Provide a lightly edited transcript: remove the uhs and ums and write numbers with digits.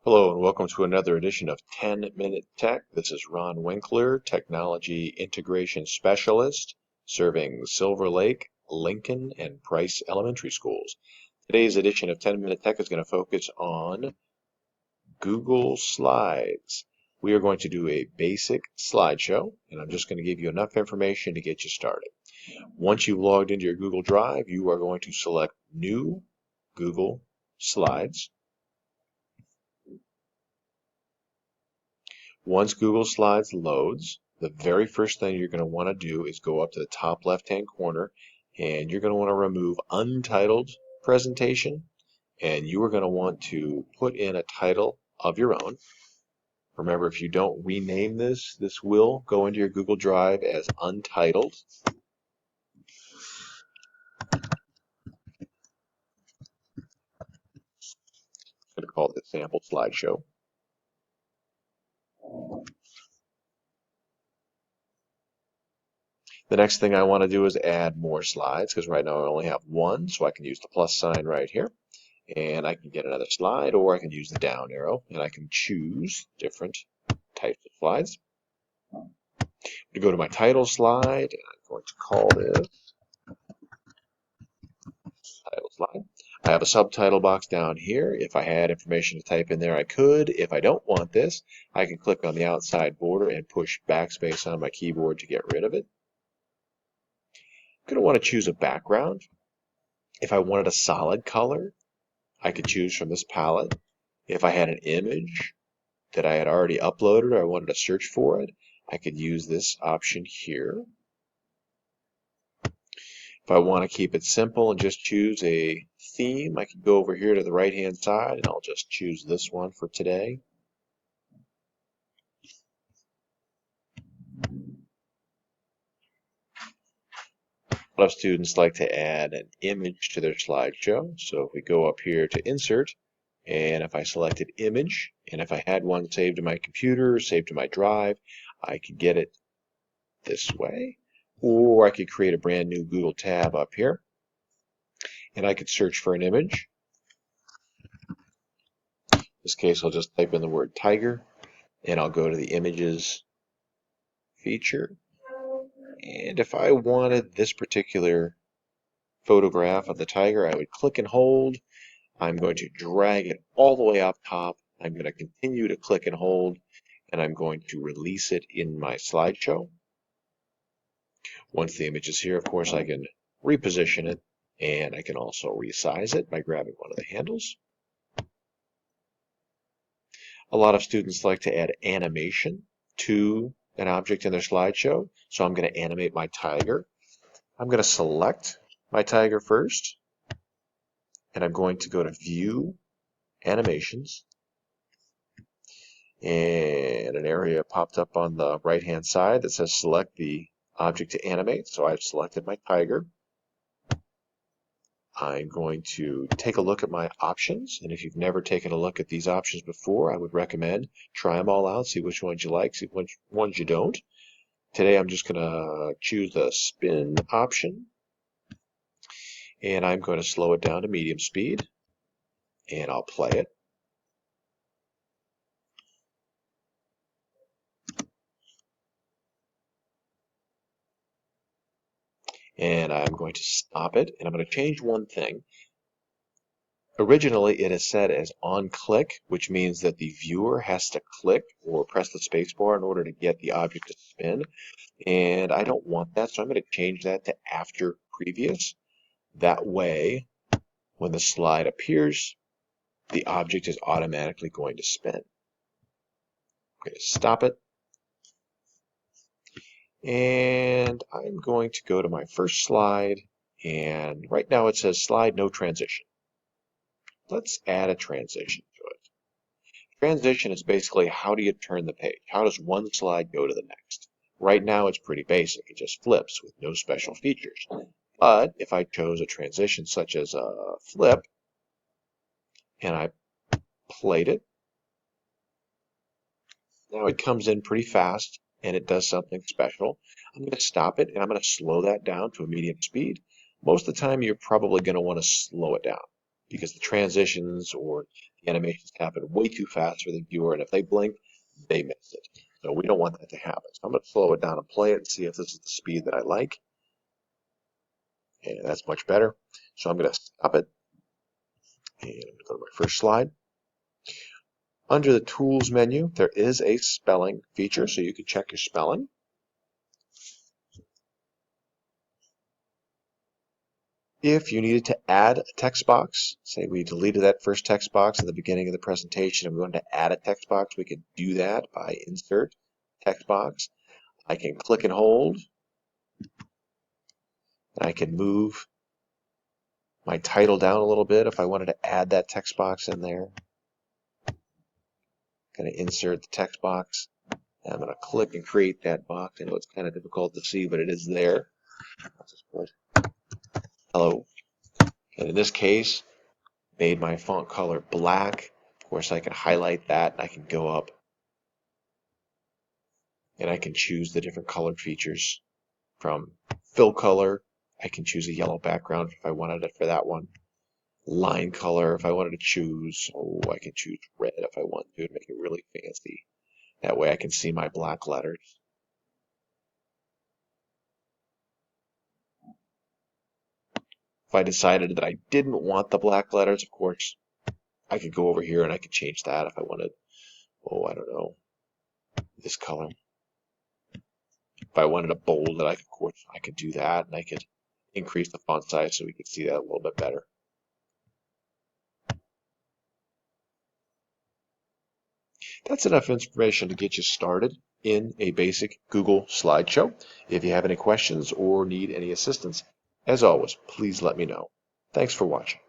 Hello and welcome to another edition of 10 Minute Tech. This is Ron Winkler, Technology Integration Specialist, serving Silver Lake, Lincoln, and Price Elementary Schools. Today's edition of 10 Minute Tech is going to focus on Google Slides. We are going to do a basic slideshow, and I'm just going to give you enough information to get you started. Once you've logged into your Google Drive, you are going to select New Google Slides. Once Google Slides loads, the very first thing you're going to want to do is go up to the top left-hand corner and you're going to want to remove Untitled Presentation, and you are going to want to put in a title of your own. Remember, if you don't rename this will go into your Google Drive as Untitled. I'm going to call it the Sample Slideshow. The next thing I want to do is add more slides, because right now I only have one, so I can use the plus sign right here. And I can get another slide, or I can use the down arrow, and I can choose different types of slides. I'm going to go to my title slide, and I'm going to call this title slide. I have a subtitle box down here. If I had information to type in there, I could. If I don't want this, I can click on the outside border and push backspace on my keyboard to get rid of it. I'm going to want to choose a background. If I wanted a solid color, I could choose from this palette. If I had an image that I had already uploaded or I wanted to search for it, I could use this option here. If I want to keep it simple and just choose a theme, I could go over here to the right hand side and I'll just choose this one for today. A lot of students like to add an image to their slideshow. So if we go up here to Insert, and if I selected Image, and if I had one saved to my computer, saved to my drive, I could get it this way. Or I could create a brand new Google tab up here, and I could search for an image. In this case, I'll just type in the word tiger, and I'll go to the Images feature. And if I wanted this particular photograph of the tiger, I would click and hold. I'm going to drag it all the way up top. I'm going to continue to click and hold, and I'm going to release it in my slideshow. Once the image is here, of course, I can reposition it, and I can also resize it by grabbing one of the handles. A lot of students like to add animation to an object in their slideshow, so I'm going to animate my tiger. I'm going to select my tiger first, and I'm going to go to View, Animations, and an area popped up on the right-hand side that says Select the object to animate, so I've selected my tiger. I'm going to take a look at my options, and if you've never taken a look at these options before, I would recommend try them all out, see which ones you like, see which ones you don't. Today I'm just going to choose the spin option, and I'm going to slow it down to medium speed, and I'll play it. And I'm going to stop it, and I'm going to change one thing. Originally, it is set as on click, which means that the viewer has to click or press the spacebar in order to get the object to spin. And I don't want that, so I'm going to change that to after previous. That way, when the slide appears, the object is automatically going to spin. I'm going to stop it. And I'm going to go to my first slide. And right now it says slide no transition. Let's add a transition to it. Transition is basically how do you turn the page? How does one slide go to the next? Right now it's pretty basic. It just flips with no special features. But if I chose a transition such as a flip and I played it, now it comes in pretty fast and it does something special. I'm going to stop it and I'm going to slow that down to a medium speed. Most of the time you're probably going to want to slow it down because the transitions or The animations happen way too fast for the viewer, and if they blink, they miss it. So we don't want that to happen. So I'm going to slow it down and play it and see if this is the speed that I like. And that's much better. So I'm going to stop it. And I'm going to go to my first slide. Under the Tools menu, there is a spelling feature, so you can check your spelling. If you needed to add a text box, say we deleted that first text box at the beginning of the presentation and we wanted to add a text box, we could do that by Insert, Text Box. I can click and hold, and I can move my title down a little bit if I wanted to add that text box in there. Going to insert the text box. I'm going to click and create that box. I know it's kind of difficult to see, but it is there. I'll just put hello. And in this case, made my font color black. Of course, I can highlight that. I can go up and I can choose the different color features from fill color. I can choose a yellow background if I wanted it for that one. Line color if I wanted to choose. Oh, I can choose red if I want to make it really fancy. That way I can see my black letters. If I decided that I didn't want the black letters, of course, I could go over here and I could change that if I wanted, oh, I don't know, this color. If I wanted to bold it, of course, I could do that, and I could increase the font size so we could see that a little bit better. That's enough information to get you started in a basic Google slideshow. If you have any questions or need any assistance, as always, please let me know. Thanks for watching.